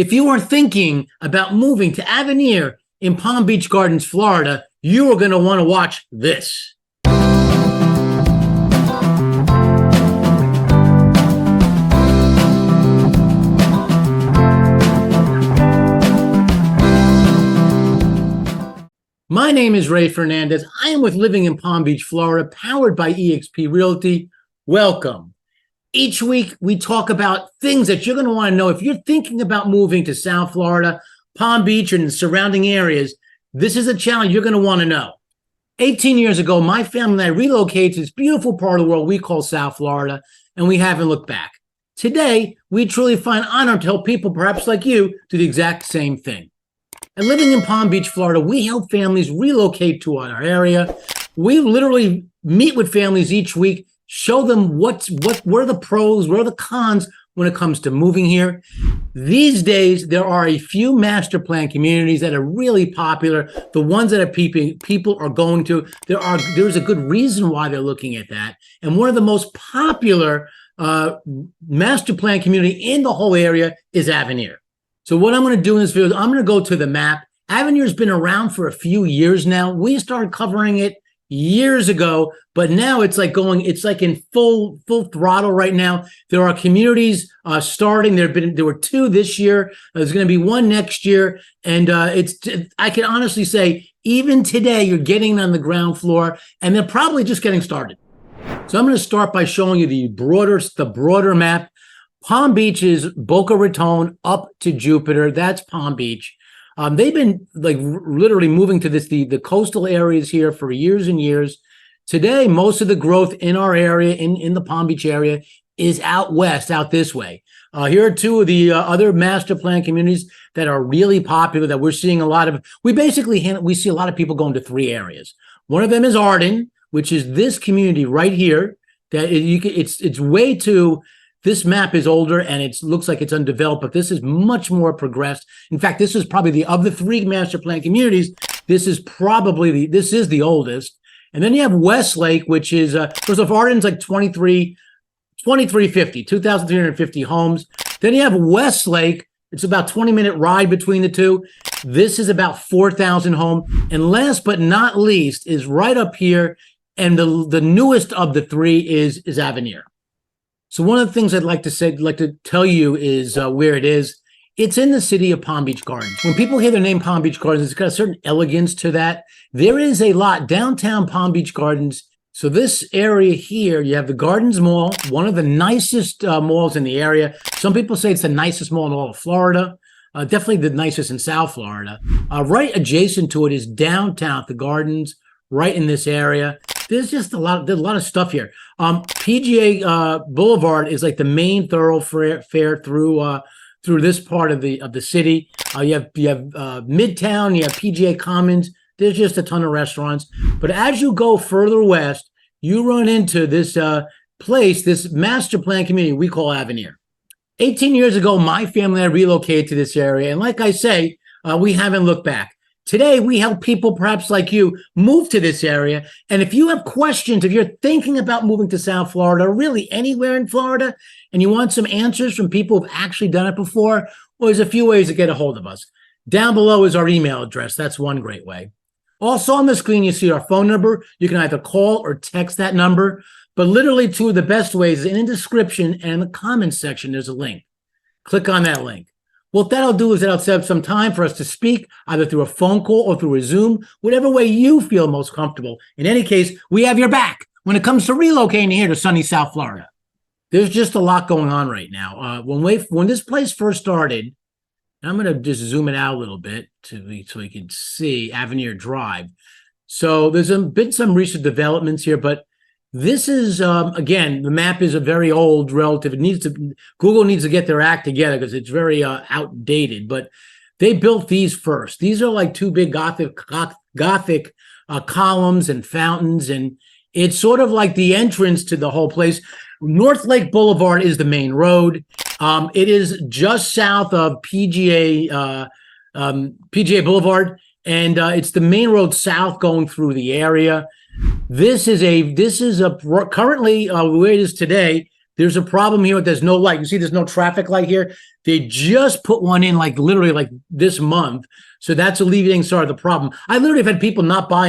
If you are thinking about moving to Avenir in Palm Beach Gardens, Florida, you are going to want to watch this. My name is Ray Fernandez. I am with Living in Palm Beach, Florida, powered by eXp Realty. Welcome. Each week, we talk about things that you're going to want to know. If you're thinking about moving to South Florida, Palm Beach, and the surrounding areas, this is a challenge you're going to want to know. 18 years ago, my family and I relocated to this beautiful part of the world we call South Florida, and we haven't looked back. Today, we truly find honor to help people, perhaps like you, do the exact same thing. And Living in Palm Beach, Florida, we help families relocate to our area. We literally meet with families each week, show them what are the pros, what are the cons when it comes to moving here. These days, there are a few master plan communities that are really popular. The ones that people are going to. There's a good reason why they're looking at that. And one of the most popular master plan community in the whole area is Avenir. So what I'm going to do in this video is I'm going to go to the map. Avenir's been around for a few years now. We started covering it years ago, but now it's like in full throttle right now. There are communities starting. There were two this year. There's going to be one next year, and I can honestly say even today you're getting on the ground floor, and they're probably just getting started. So I'm going to start by showing you the broader map. Palm Beach is Boca Raton up to Jupiter. That's Palm Beach. They've been like literally moving to the coastal areas here for years and years. Today, most of the growth in our area, in the Palm Beach area, is out west, out this way. Here are two of the other master plan communities that are really popular that we're seeing a lot of. We see a lot of people going to three areas. One of them is Arden, which is this community right here. It's way too. This map is older and it looks like it's undeveloped, but this is much more progressed. In fact, this is probably of the three master plan communities, this is the oldest. And then you have Westlake, which is, first off, Arden's like 2,350 homes. Then you have Westlake. It's about 20-minute ride between the two. This is about 4,000 homes. And last but not least is right up here. And the newest of the three is Avenir. So one of the things I'd like to tell you is where it is. It's in the city of Palm Beach Gardens. When people hear the name Palm Beach Gardens, it's got a certain elegance to that. There is a lot downtown Palm Beach Gardens. So this area here, you have the Gardens Mall, one of the nicest malls in the area. Some people say it's the nicest mall in all of Florida. Definitely the nicest in South Florida. Right adjacent to it is downtown, the Gardens, right in this area. There's a lot of stuff here. PGA Boulevard is like the main thoroughfare through this part of the city. You have Midtown, you have PGA Commons. There's just a ton of restaurants. But as you go further west, you run into this place, this master plan community we call Avenir. 18 years ago, my family and I relocated to this area, and like I say, we haven't looked back. Today, we help people perhaps like you move to this area. And if you have questions, if you're thinking about moving to South Florida, or really anywhere in Florida, and you want some answers from people who've actually done it before, well, there's a few ways to get a hold of us. Down below is our email address. That's one great way. Also on the screen, you see our phone number. You can either call or text that number. But literally two of the best ways is in the description and in the comments section, there's a link. Click on that link. What that'll do is that'll set up some time for us to speak, either through a phone call or through a Zoom, whatever way you feel most comfortable. In any case, we have your back when it comes to relocating here to sunny South Florida. There's just a lot going on right now. When this place first started, I'm going to just zoom it out a little bit so we can see Avenir Drive. So there's been some recent developments here, but this is, again, the map is a very old relative. Google needs to get their act together because it's very outdated, but they built these first. These are like two big Gothic columns and fountains, and it's sort of like the entrance to the whole place. North Lake Boulevard is the main road. It is just south of PGA Boulevard, and it's the main road south going through the area. This is currently where it is today. There's a problem here. There's no light. You see, there's no traffic light here. They just put one in like literally like this month. So that's alleviating sort of the problem. I literally have had people not buy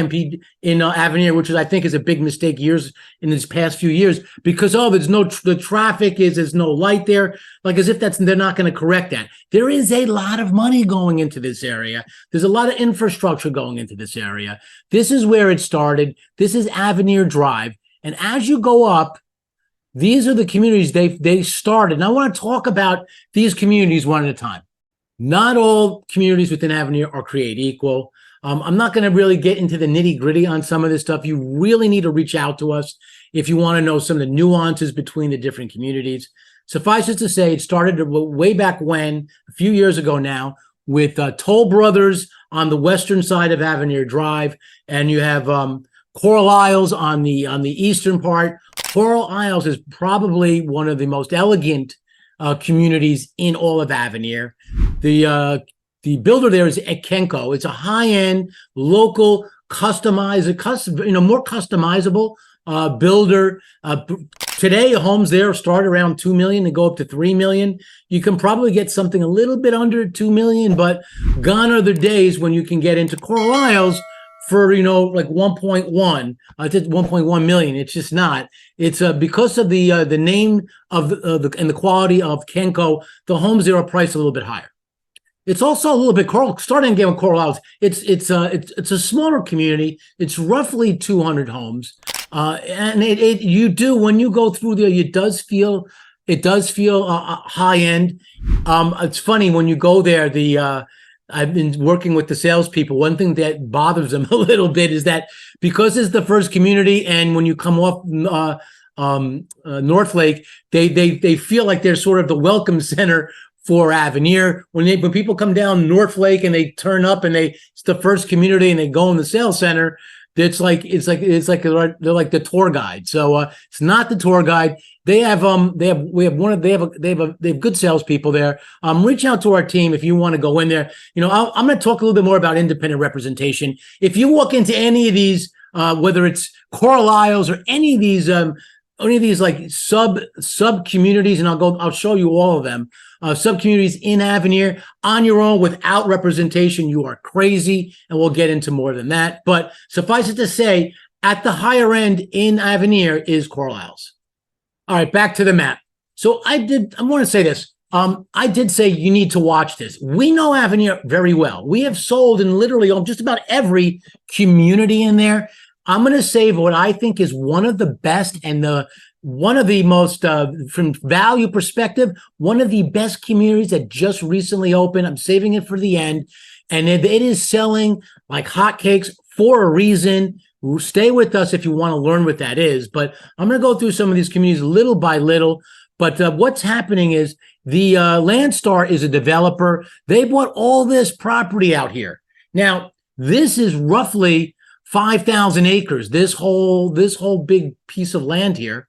in Avenir, which is, I think, is a big mistake in these past few years, because there's the traffic there's no light there, like as if they're not going to correct that. There is a lot of money going into this area. There's a lot of infrastructure going into this area. This is where it started. This is Avenir Drive, and as you go up, these are the communities they started. And I want to talk about these communities one at a time. Not all communities within Avenir are created equal. I'm not going to really get into the nitty gritty on some of this stuff. You really need to reach out to us if you want to know some of the nuances between the different communities. Suffice it to say, it started way back when, a few years ago now, with Toll Brothers on the western side of Avenir Drive, and you have Coral Isles on the eastern part. Coral Isles is probably one of the most elegant communities in all of Avenir. The builder there is Kenko. It's a high-end, local, customized, more customizable builder. Today, homes there start around $2 million and go up to $3 million. You can probably get something a little bit under $2 million, but gone are the days when you can get into Coral Isles for like 1.1, it's 1.1 million. It's just not. It's because of the name of and the quality of Kenko, the homes there are priced a little bit higher. It's also a little bit starting again with Coral Isles. It's a smaller community. It's roughly 200 homes, and when you go through there, it does feel high end. It's funny when you go there. I've been working with the salespeople. One thing that bothers them a little bit is that because it's the first community, and when you come off North Lake, they feel like they're sort of the welcome center for Avenir. When people come down North Lake and they turn up and it's the first community and they go in the sales center, it's like they're like the tour guide. So it's not the tour guide. They have good salespeople there. Reach out to our team if you want to go in there. I'm going to talk a little bit more about independent representation. If you walk into any of these, whether it's Coral Isles or any of these like sub communities, and I'll show you all of them. Sub communities in Avenir on your own without representation, you are crazy, and we'll get into more than that. But suffice it to say, at the higher end in Avenir is Coral Isles. All right, back to the map. So I want to say this. I did say you need to watch this. We know Avenir very well. We have sold in literally just about every community in there. I'm going to save what I think is one of the best and one of the most, from value perspective, one of the best communities that just recently opened. I'm saving it for the end. And it is selling like hotcakes for a reason. Stay with us if you want to learn what that is. But I'm going to go through some of these communities little by little. But what's happening is the Landstar is a developer. They bought all this property out here. Now, this is roughly 5,000 acres, this whole big piece of land here.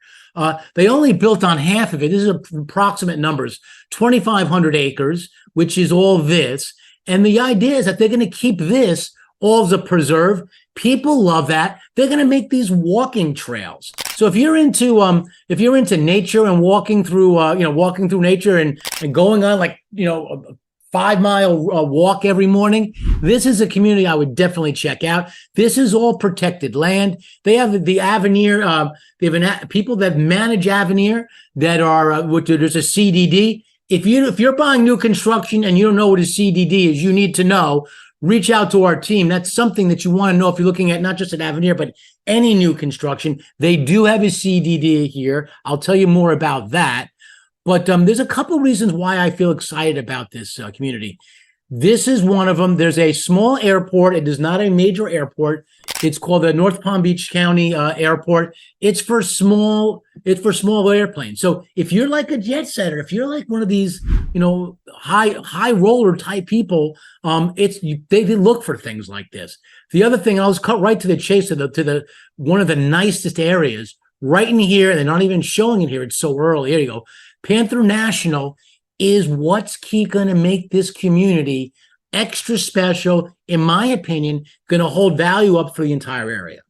They only built on half of it. This is approximate numbers, 2,500 acres, which is all this. And the idea is that they're going to keep this all as a preserve. People love that. They're going to make these walking trails. So if you're into nature and walking through nature and going on like, a 5-mile walk every morning, this is a community I would definitely check out. This is all protected land. They have the Avenir. They have people that manage Avenir that are there's a CDD. If you're buying new construction and you don't know what a CDD is, you need to know. Reach out to our team. That's something that you want to know if you're looking at not just at Avenir, but any new construction. They do have a CDD here. I'll tell you more about that. But there's a couple reasons why I feel excited about this community. This is one of them. There's a small airport. It is not a major airport. It's called the North Palm Beach County Airport. It's for small airplanes. So if you're like a jet setter, if you're like one of these, high roller type people, they look for things like this. The other thing, I'll just cut right to the chase to the one of the nicest areas right in here. They're not even showing it here. It's so early. Here you go. Panther National is what's going to make this community extra special, in my opinion, going to hold value up for the entire area.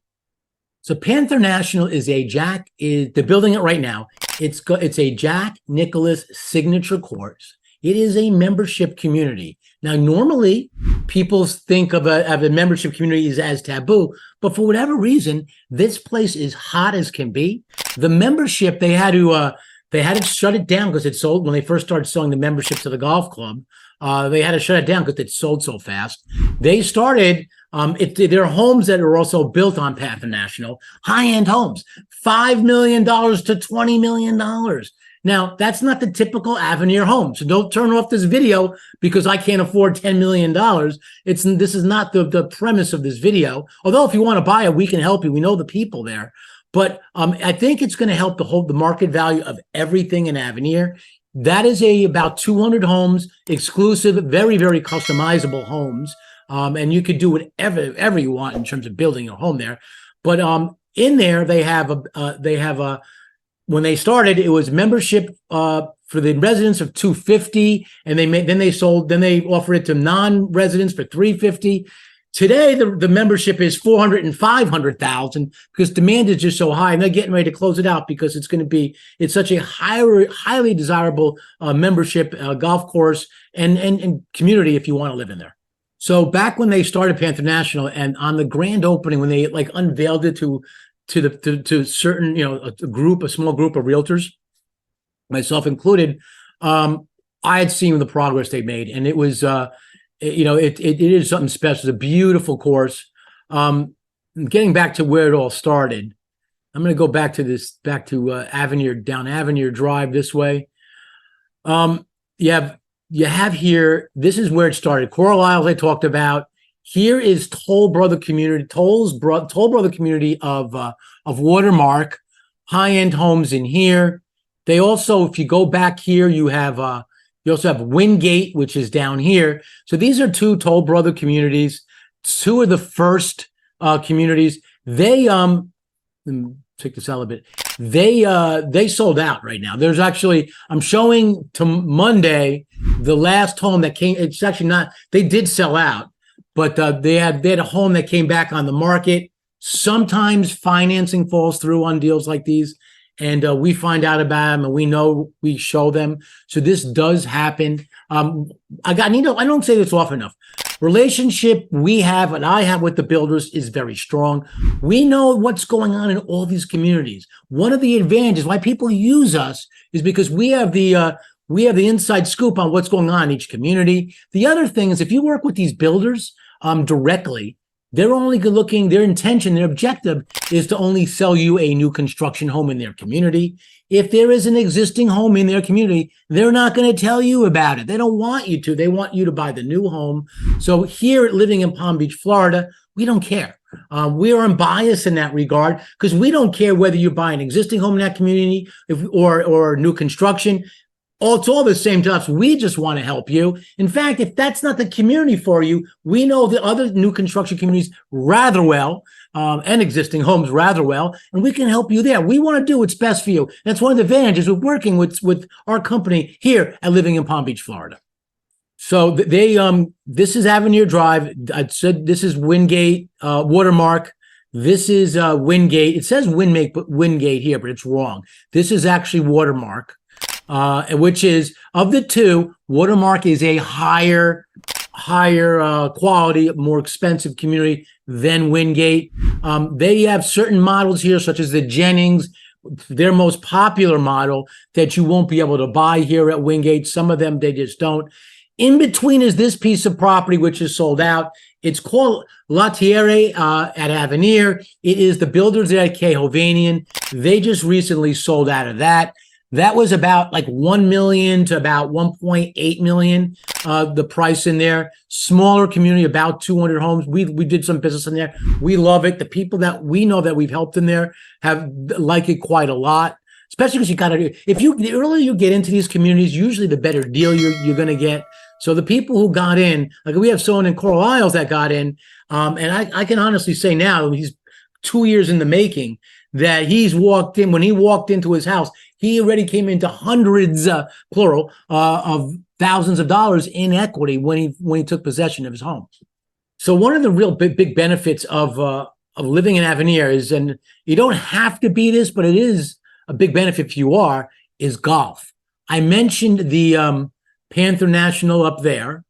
So Panther National is they're building it right now. It's a Jack Nicklaus signature course. It is a membership community. Now, normally people think of a membership community as taboo, but for whatever reason, this place is hot as can be. The membership, they had to shut it down because it sold when they first started selling the membership to the golf club. They had to shut it down because it sold so fast. They started, there are homes that are also built on Panther National, high-end homes, $5 million to $20 million. Now, that's not the typical Avenir home. So don't turn off this video because I can't afford $10 million. This is not the premise of this video. Although if you want to buy it, we can help you. We know the people there. But I think it's going to help the market value of everything in Avenir. That is about 200 homes, exclusive, very, very customizable homes. And you could do whatever you want in terms of building your home there. But in there, they have when they started, it was membership for the residents of $250, and they offered it to non-residents for $350. Today, the membership is $400,000 and $500,000 because demand is just so high, and they're getting ready to close it out because it's such a highly desirable membership golf course and community if you want to live in there. So back when they started Panther National, and on the grand opening, when they unveiled it to certain, a small group of realtors, myself included, I had seen the progress they made, and it was. It is something special. It's a beautiful course. Getting back to where it all started, I'm going to go back to Avenir, down Avenir Drive this way. You have here, this is where it started. Coral Isles I talked about. Here is Toll Brother community, Toll Brother community of Watermark, high-end homes in here. They also, if you go back here, you also have Wingate, which is down here. So these are two Toll Brother communities. Two of the first communities. They let me take this out a bit. They sold out right now. There's actually, I'm showing to Monday the last home that came. It's actually not. They did sell out, but they had a home that came back on the market. Sometimes financing falls through on deals like these. And we find out about them, and we show them. So this does happen. I don't say this often enough. Relationship we have and I have with the builders is very strong. We know what's going on in all these communities. One of the advantages why people use us is because we have the inside scoop on what's going on in each community. The other thing is if you work with these builders directly, they're only looking, their intention, their objective is to only sell you a new construction home in their community. If there is an existing home in their community, they're not going to tell you about it. They don't want you to. They want you to buy the new home. So here living in Palm Beach, Florida, we don't care. We are unbiased in that regard because we don't care whether you buy an existing home in that community or new construction. It's all the same to us. We just want to help you. In fact, if that's not the community for you, we know the other new construction communities rather well, and existing homes rather well, and we can help you there. We want to do what's best for you. That's one of the advantages of working with our company here at Living in Palm Beach, Florida. So this is Avenir Drive. I said this is Wingate, Watermark. This is Wingate. It says Wingate here, but it's wrong. This is actually Watermark. Which is, of the two, Watermark is a higher quality, more expensive community than Wingate. They have certain models here, such as the Jennings, their most popular model that you won't be able to buy here at Wingate. Some of them, they just don't. In between is this piece of property, which is sold out. It's called La Thierry at Avenir. It is the builders there at Hovanian. They just recently sold out of that. That was about like 1 million to about 1.8 million, the price in there. Smaller community, about 200 homes. We did some business in there. We love it. The people that we know that we've helped in there like it quite a lot. Especially because the earlier you get into these communities, usually the better deal you're going to get. So the people who got in, like we have someone in Coral Isles that got in, and I can honestly say now he's 2 years in the making that when he walked into his house, he already came into hundreds, plural, of thousands of dollars in equity when he took possession of his home. So one of the real big benefits of of living in Avenir is, and you don't have to be this, but it is a big benefit if you are, is golf. I mentioned the Panther National up there.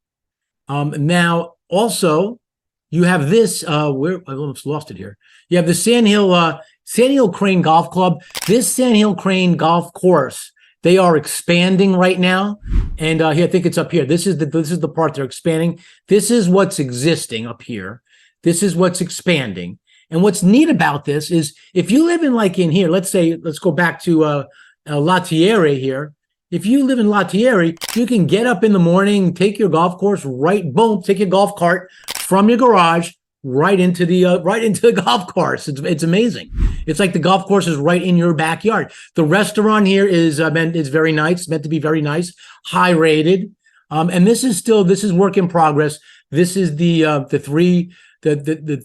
Now, also, you have this, where I almost lost it here. You have the Sand Hill Crane Golf Club. This Sand Hill Crane Golf Course, they are expanding right now. And here, I think it's up here. This is the part they're expanding. This is what's existing up here. This is what's expanding. And what's neat about this is if you live in here, let's go back to Latieri here. If you live in Latieri, you can get up in the morning, take your golf course, take your golf cart from your garage right into the golf course. It's amazing. It's like the golf course is right in your backyard. The restaurant here is very nice. It's meant to be very nice, high rated. And this is work in progress. This is the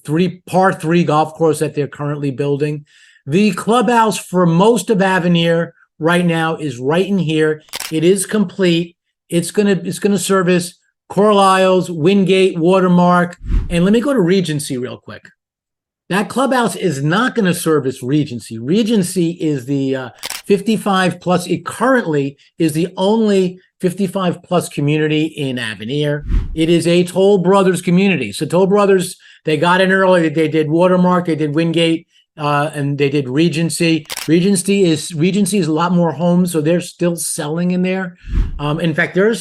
three par 3 golf course that they're currently building. The clubhouse for most of Avenir right now is right in here. It is complete. It's gonna service Coral Isles, Wingate, Watermark, and let me go to Regency real quick. That clubhouse is not going to service Regency. Regency is the 55 plus. It currently is the only 55 plus community in Avenir. It is a Toll Brothers community. So Toll Brothers, they got in early. They did Watermark, they did Wingate, and they did Regency. Regency is a lot more homes, so they're still selling in there. In fact, there are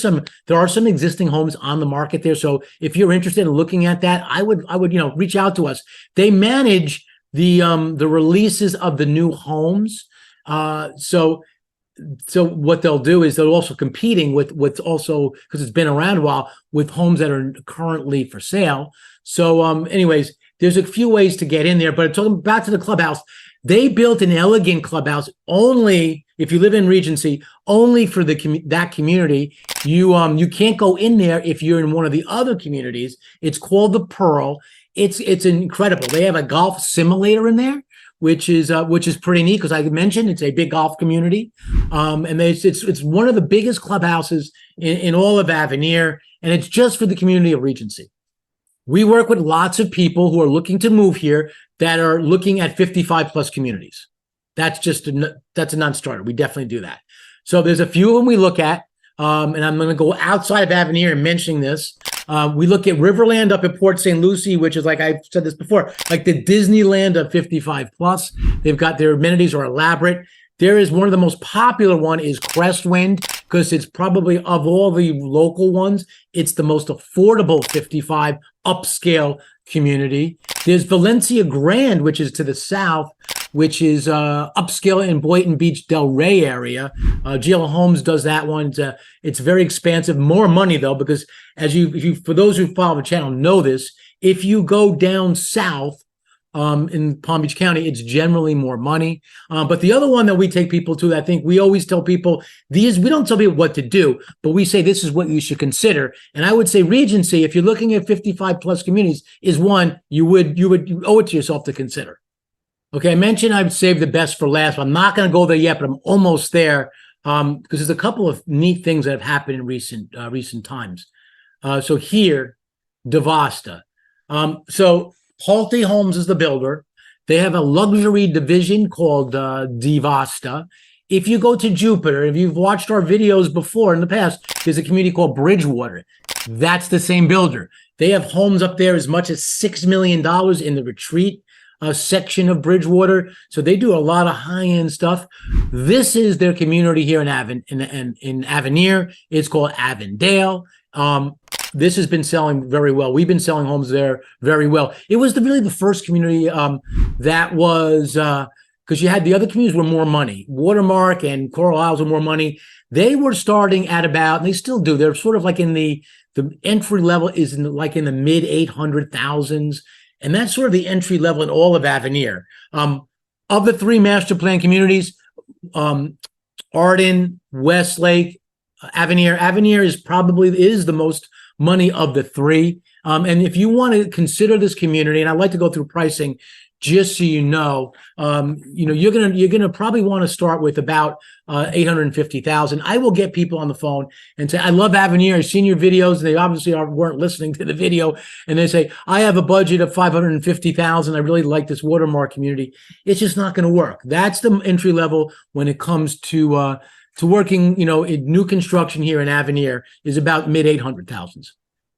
some existing homes on the market there. So if you're interested in looking at that, I would reach out to us. They manage the releases of the new homes. So what they'll do is they're also competing with what's also, because it's been around a while, with homes that are currently for sale. So anyways, there's a few ways to get in there, but talking back to the clubhouse, they built an elegant clubhouse only if you live in Regency, only for that community. You can't go in there if you're in one of the other communities. It's called the Pearl. It's incredible. They have a golf simulator in there, which is pretty neat because I mentioned it's a big golf community, and it's one of the biggest clubhouses in all of Avenir, and it's just for the community of Regency. We work with lots of people who are looking to move here that are looking at 55 plus communities. That's a non-starter. We definitely do that. So there's a few of them we look at, and I'm going to go outside of Avenir and mentioning this. We look at Riverland up at Port St. Lucie, which is, like I've said this before, like the Disneyland of 55 plus. They've got their amenities are elaborate. There is one of the most popular one is Crestwind, because it's probably, of all the local ones, it's the most affordable 55 upscale community. There's Valencia Grand, which is to the south, which is upscale in Boynton Beach, Del Rey area. GL Homes does that one. It's very expansive, more money though, because for those who follow the channel know this, if you go down south, in Palm Beach County, it's generally more money. But the other one that we take people to, I think we always tell people, we don't tell people what to do, but we say this is what you should consider. And I would say Regency, if you're looking at 55 plus communities, is one you owe it to yourself to consider. Okay, I mentioned I'd save the best for last. I'm not going to go there yet, but I'm almost there because there's a couple of neat things that have happened in recent times. So here, Devasta. So Pulte Homes is the builder. They have a luxury division called Devasta. If you go to Jupiter, if you've watched our videos before in the past, there's a community called Bridgewater. That's the same builder. They have homes up there as much as $6 million in the retreat section of Bridgewater. So they do a lot of high-end stuff. This is their community here in Avenir. It's called Avondale. This has been selling very well. We've been selling homes there very well. It was really the first community that was, because you had the other communities were more money. Watermark and Coral Isles were more money. They were starting at about, and they still do, they're sort of like in the entry level is in the mid 800,000s. And that's sort of the entry level in all of Avenir. Of the 3 master plan communities, Arden, Westlake, Avenir is the most money of the 3. And if you want to consider this community, and I'd like to go through pricing, just so you know, you're gonna probably want to start with about 850,000. I will get people on the phone and say, I love Avenir. I've seen your videos. They obviously weren't listening to the video, and they say, I have a budget of 550,000. I really like this watermark community. It's just not going to work. That's the entry level when it comes to working, in new construction here in Avenir is about mid 800,000s.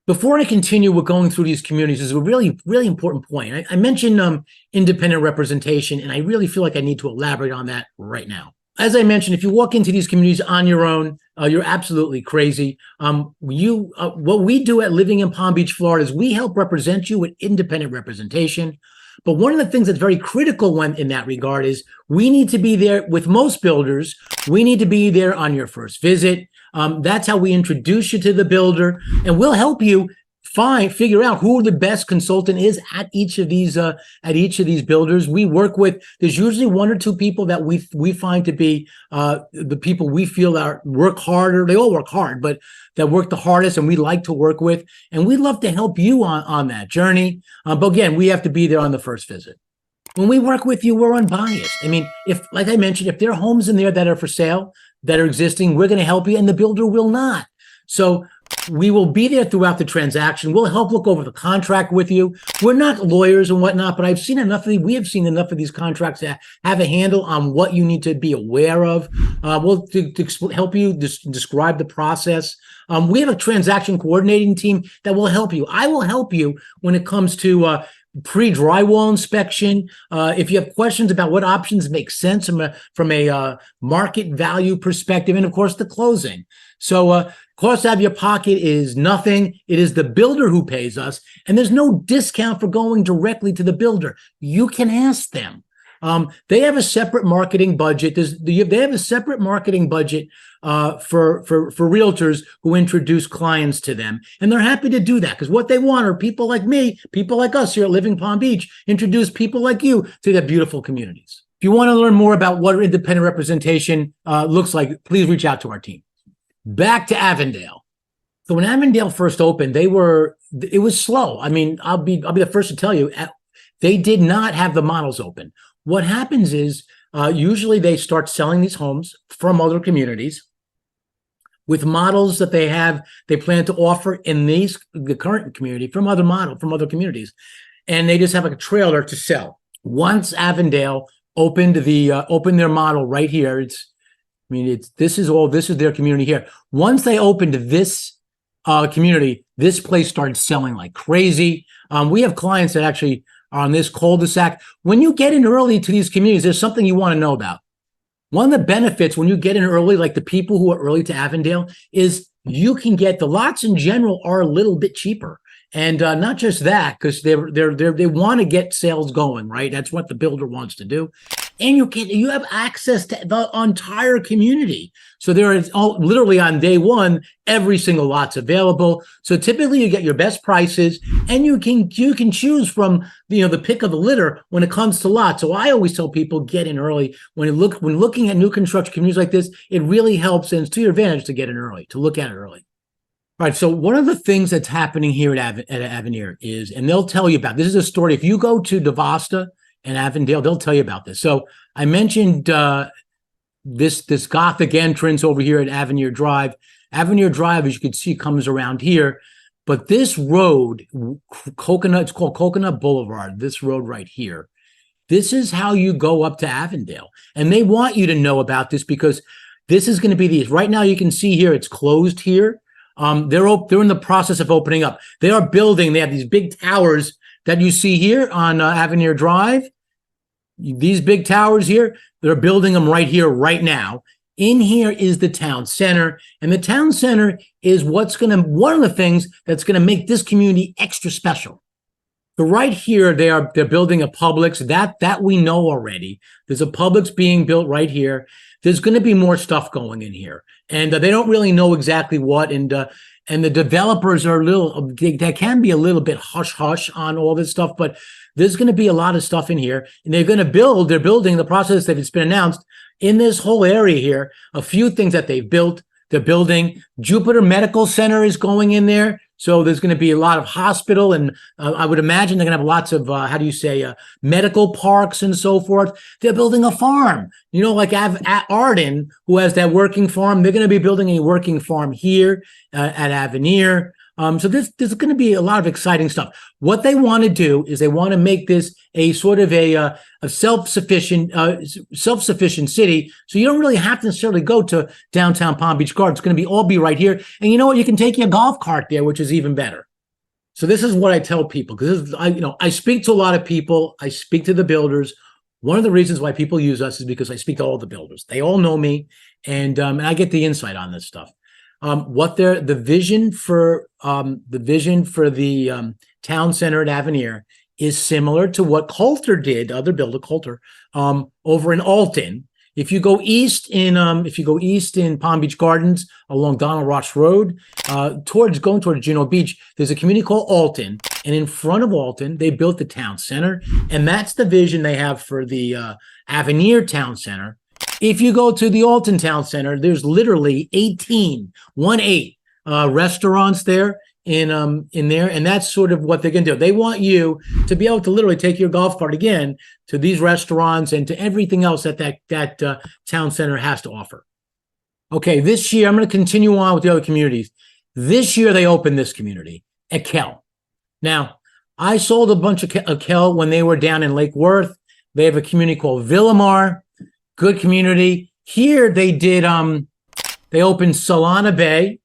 Before I continue with going through these communities, is a really, really important point. I mentioned independent representation, and I really feel like I need to elaborate on that right now. As I mentioned, if you walk into these communities on your own, you're absolutely crazy. What we do at Living in Palm Beach, Florida, is we help represent you with independent representation. But one of the things that's very critical in that regard is we need to be there with most builders. We need to be there on your first visit. That's how we introduce you to the builder, and we'll help you figure out who the best consultant is at each of these builders. We work with, there's usually one or two people that we find to be the people we feel are work harder. They all work hard, but that work the hardest, and we like to work with, and we'd love to help you on that journey. But again, we have to be there on the first visit. When we work with you, we're unbiased. I mean, like I mentioned, if there are homes in there that are for sale, that are existing, we're going to help you, and the builder will not. So we will be there throughout the transaction. We'll help look over the contract with you. We're not lawyers and whatnot, but we have seen enough of these contracts that have a handle on what you need to be aware of. We'll help you describe the process. We have a transaction coordinating team that will help you. I will help you when it comes to pre-drywall inspection. If you have questions about what options make sense from a market value perspective, and of course the closing. So cost out of your pocket is nothing. It is the builder who pays us, and there's no discount for going directly to the builder. You can ask them. They have a separate marketing budget. They have a separate marketing budget for realtors who introduce clients to them. And they're happy to do that because what they want are people like me, people like us here at Living Palm Beach, introduce people like you to their beautiful communities. If you want to learn more about what independent representation looks like, please reach out to our team. Back to Avondale. So when Avondale first opened, it was slow. I mean, I'll be the first to tell you, they did not have the models open. What happens is usually they start selling these homes from other communities with models that they plan to offer in the current community from other communities, and they just have a trailer to sell. Once Avondale opened their model right here, this is their community here. Once they opened this community, this place started selling like crazy. We have clients that actually are on this cul-de-sac. When you get in early to these communities, there's something you want to know about. One of the benefits when you get in early, like the people who are early to Avondale, is you can get the lots in general are a little bit cheaper. And not just that, because they want to get sales going, right? That's what the builder wants to do. And you have access to the entire community. So there is literally on day one, every single lot's available. So typically you get your best prices, and you can choose from the pick of the litter when it comes to lots. So I always tell people get in early when looking at new construction communities like this. It really helps, and it's to your advantage to get in early, to look at it early. All right, so one of the things that's happening here at Avenir is, and they'll tell you about, this is a story. If you go to Devasta and Avondale, they'll tell you about this. So I mentioned this Gothic entrance over here at Avenir Drive. Avenir Drive, as you can see, comes around here. But this road, it's called Coconut Boulevard, this road right here. This is how you go up to Avondale. And they want you to know about this because this is going to be these. Right now you can see here, it's closed here. They're in the process of opening up. They are building. They have these big towers that you see here on Avenir Drive. These big towers here, they're building them right here, right now. In here is the town center, and the town center is one of the things that's gonna make this community extra special. So right here, they're building a Publix that we know already. There's a Publix being built right here. There's going to be more stuff going in here, and they don't really know exactly what. And the developers are they can be a little bit hush hush on all this stuff, but there's going to be a lot of stuff in here, and they're building the process that it's been announced in this whole area here. A few things that they've built. They're building Jupiter Medical Center is going in there. So there's going to be a lot of hospital, and I would imagine they're going to have lots of, medical parks and so forth. They're building a farm, like Arden, who has that working farm. They're going to be building a working farm here at Avenir. So there's going to be a lot of exciting stuff. What they want to do is they want to make this a sort of a self-sufficient city. So you don't really have to necessarily go to downtown Palm Beach Gardens. It's going to all be right here. And you know what? You can take your golf cart there, which is even better. So this is what I tell people, because I speak to a lot of people. I speak to the builders. One of the reasons why people use us is because I speak to all the builders. They all know me, and I get the insight on this stuff. The vision for the town center at Avenir is similar to what Coulter did, other builder Coulter, over in Alton. If you go east in Palm Beach Gardens along Donald Ross Road, towards Juno Beach, there's a community called Alton, and in front of Alton, they built the town center, and that's the vision they have for the Avenir Town Center. If you go to the Alton Town Center, there's literally 18 restaurants there in there, and that's sort of what they're going to do. They want you to be able to literally take your golf cart again to these restaurants and to everything else that town center has to offer. Okay, this year I'm going to continue on with the other communities. This year they opened this community at Kell. Now, I sold a bunch of Kell when they were down in Lake Worth. They have a community called Villamar. Good community. Here they did, they opened Solana Bay,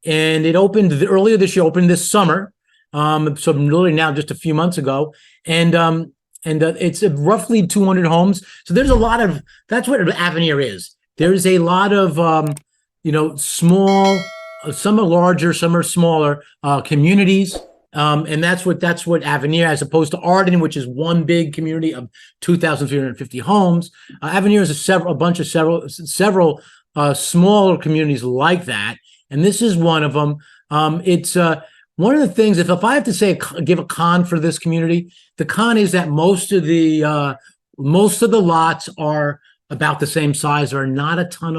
and it opened earlier this year, opened this summer. So really now just a few months ago. And it's roughly 200 homes. So there's a lot of, that's what Avenir is. There's a lot of, small, some are larger, some are smaller, communities. And that's what Avenir, as opposed to Arden, which is one big community of 2,350 homes. Avenir is several smaller communities like that, and this is one of them. It's one of the things. If I have to say, give a con for this community, the con is that most of the lots are about the same size. There are not a ton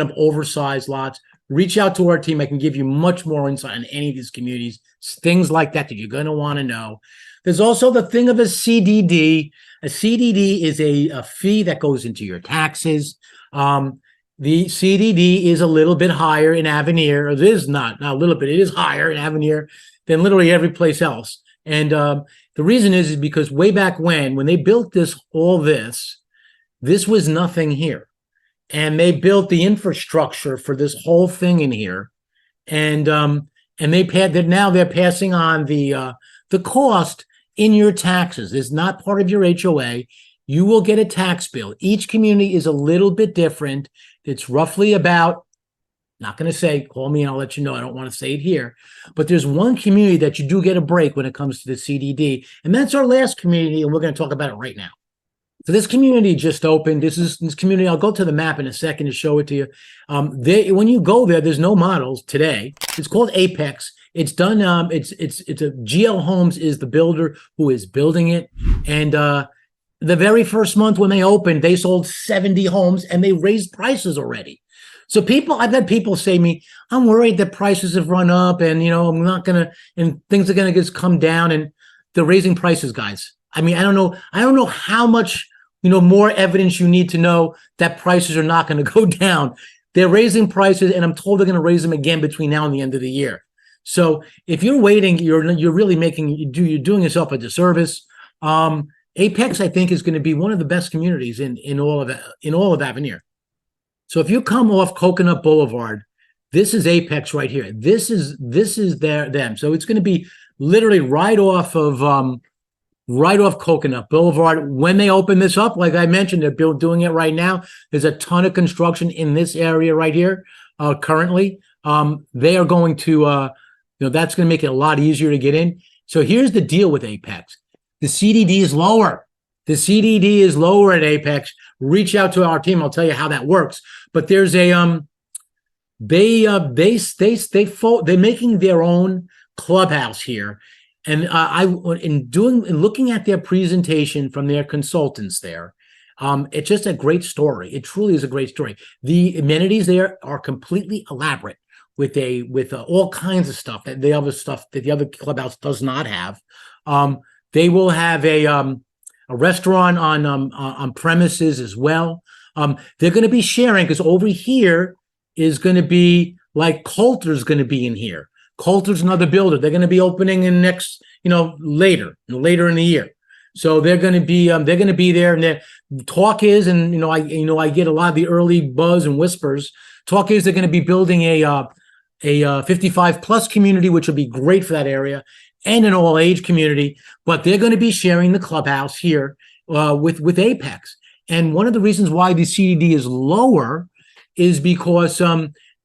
of oversized lots. Reach out to our team. I can give you much more insight on any of these communities, things like that you're going to want to know. There's also the thing of a CDD. A CDD is a fee that goes into your taxes. The CDD is a little bit higher in Avenir. It is not a little bit. It is higher in Avenir than literally every place else. And the reason is because way back when they built this was nothing here. And they built the infrastructure for this whole thing in here, and now they're passing on the cost in your taxes. It's not part of your HOA. You will get a tax bill. Each community is a little bit different. It's roughly about, not going to say, call me and I'll let you know. I don't want to say it here, but there's one community that you do get a break when it comes to the CDD, and that's our last community, and we're going to talk about it right now. So this community just opened. This community. I'll go to the map in a second to show it to you. When you go there, there's no models today. It's called Apex. It's done. It's a GL Homes is the builder who is building it. And the very first month when they opened, they sold 70 homes and they raised prices already. So I've had people say to me, I'm worried that prices have run up and things are gonna just come down, and they're raising prices, guys. I mean, I don't know how much more evidence you need to know that prices are not going to go down. They're raising prices, and I'm told they're going to raise them again between now and the end of the year. So if you're waiting, you're really you're doing yourself a disservice. Apex, I think, is going to be one of the best communities in all of Avenir. So if you come off Coconut Boulevard, this is Apex right here. This is them. So it's going to be literally right off Coconut Boulevard. When they open this up, like I mentioned, they're doing it right now. There's a ton of construction in this area right here currently. They are going to, that's going to make it a lot easier to get in. So here's the deal with Apex. The CDD is lower. The CDD is lower at Apex. Reach out to our team. I'll tell you how that works. But there's they're making their own clubhouse here. And looking at their presentation from their consultants there, It's just a great story. It truly is a great story. The amenities there are completely elaborate with all kinds of stuff that the other clubhouse does not have. They will have a restaurant on premises as well. They're going to be sharing because over here is going to be like Coulter's going to be in here. Coulter's another builder. They're going to be opening in next, later in the year. So they're going to be there, and the talk is, and I get a lot of the early buzz and whispers. Talk is they're going to be building a 55 plus community, which will be great for that area, and an all age community. But they're going to be sharing the clubhouse here with Apex. And one of the reasons why the CDD is lower is because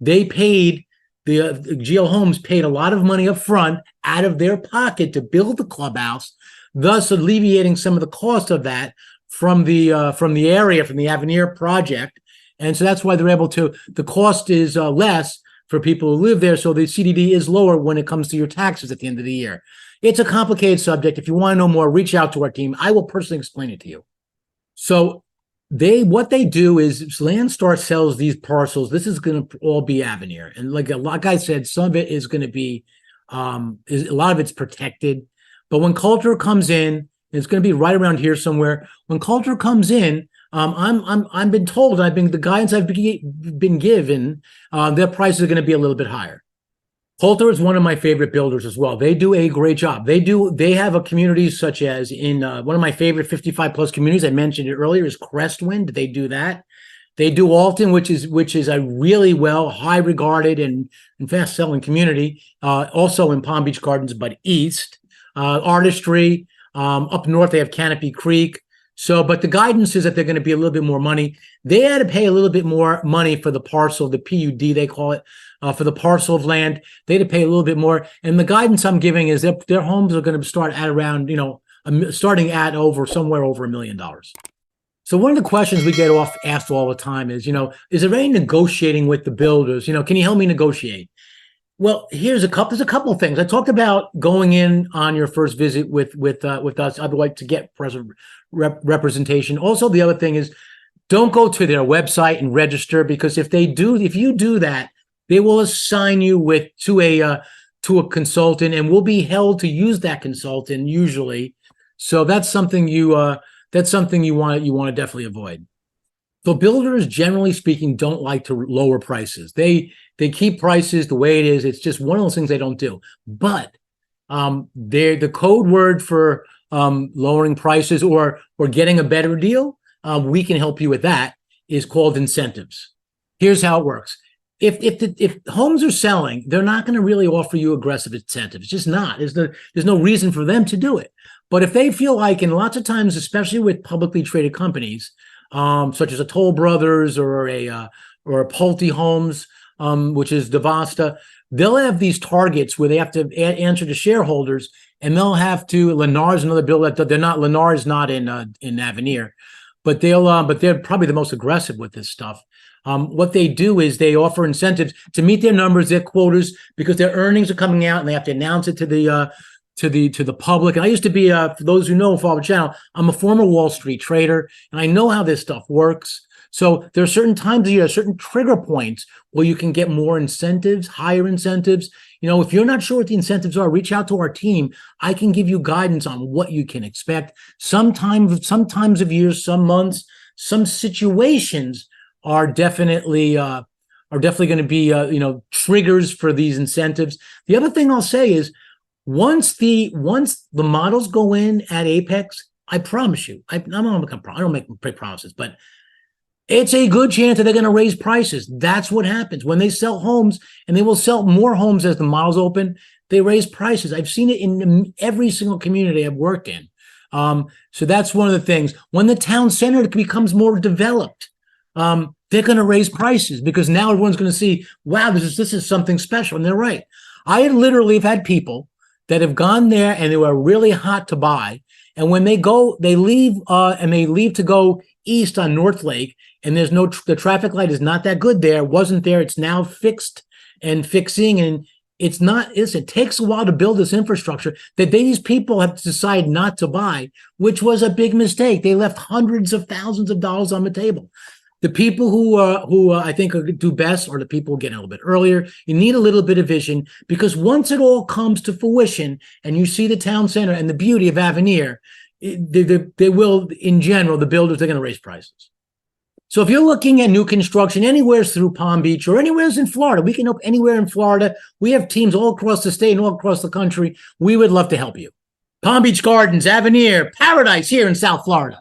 they paid the GL Homes paid a lot of money up front out of their pocket to build the clubhouse, thus alleviating some of the cost of that from the area, from the Avenir project. And so that's why they're able to, the cost is less for people who live there. So the CDD is lower when it comes to your taxes at the end of the year. It's a complicated subject. If you want to know more, reach out to our team. I will personally explain it to you. So what they do is Landstar sells these parcels. This is going to all be Avenir. And like I said, some of it is going to be, a lot of it's protected. But when Coulter comes in, it's going to be right around here somewhere. When Coulter comes in, I've been told, the guidance I've been given, their prices are going to be a little bit higher. Coulter is one of my favorite builders as well. They do a great job. They have a community such as in one of my favorite 55 plus communities. I mentioned it earlier is Crestwind. They do that. They do Alton, which is a really high regarded and fast selling community. Also in Palm Beach Gardens, but east. Artistry. Up north, they have Canopy Creek. So, but the guidance is that they're going to be a little bit more money. They had to pay a little bit more money for the parcel, the PUD, they call it, for the parcel of land. They had to pay a little bit more. And the guidance I'm giving is that their homes are going to start at around, starting at somewhere over $1 million. So one of the questions we get asked all the time is, is there any negotiating with the builders? Can you help me negotiate? Well, there's a couple of things. I talked about going in on your first visit with us. I'd like to get representation. Also, the other thing is don't go to their website and register, because if you do that, they will assign you to a consultant, and will be held to use that consultant usually. So that's something you want to definitely avoid. So builders, generally speaking, don't like to lower prices. They keep prices the way it is. It's just one of those things they don't do. But the code word for lowering prices or getting a better deal, we can help you with that, is called incentives. Here's how it works. If homes are selling, they're not going to really offer you aggressive incentives. It's just not. There's no reason for them to do it. But if they feel like, and lots of times, especially with publicly traded companies, such as a Toll Brothers or a Pulte Homes, which is Devasta, they'll have these targets where they have to answer to shareholders, and they'll have to. Lennar's another bill that they're not. Lennar is not in Avenir, but they're probably the most aggressive with this stuff. What they do is they offer incentives to meet their numbers, their quotas, because their earnings are coming out, and they have to announce it to the public. And I used to be, for those who know, follow the channel, I'm a former Wall Street trader, and I know how this stuff works. So there are certain times of year, certain trigger points where you can get more incentives, higher incentives. If you're not sure what the incentives are, reach out to our team. I can give you guidance on what you can expect. Some times of years, some months, some situations are definitely going to be triggers for these incentives. The other thing I'll say is, once the models go in at Apex, I promise you, I don't make big promises, but it's a good chance that they're going to raise prices. That's what happens when they sell homes, and they will sell more homes as the models open. They raise prices. I've seen it in every single community I've worked in. So that's one of the things. When the town center becomes more developed, they're going to raise prices, because now everyone's going to see, wow, this is something special. And they're right. I literally have had people that have gone there and they were really hot to buy. And when they leave to go east on North Lake, and the traffic light is not that good there, wasn't there. It's now fixed and fixing. And It's not, it takes a while to build this infrastructure that these people have decided not to buy, which was a big mistake. They left hundreds of thousands of dollars on the table. The people who I think do best are the people who get in a little bit earlier. You need a little bit of vision, because once it all comes to fruition and you see the town center and the beauty of Avenir, they will, in general, the builders, they're going to raise prices. So if you're looking at new construction anywhere through Palm Beach or anywhere in Florida, we can help anywhere in Florida. We have teams all across the state and all across the country. We would love to help you. Palm Beach Gardens, Avenir, Paradise here in South Florida.